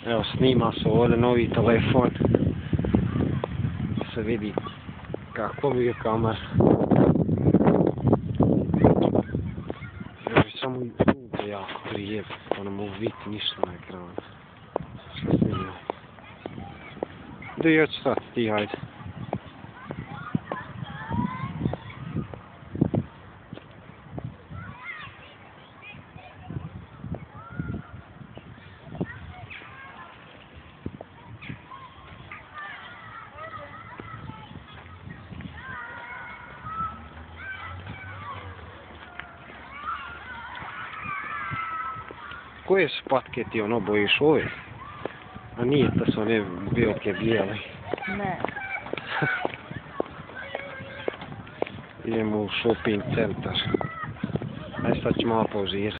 Evo, snima se ovdje novi telefon. Se vidi kako mi je kamera. Evo, samo sunce jako prije, pa ne mogu vidjeti ništa na ekranu. Što snima? Da ja ću stati, ti hajde. Koje su patke ti ono bojiš ove? A nije, to su one velike bijele. Ne. Idemo u shopping centar. Ajde sad ću malo pauzirati.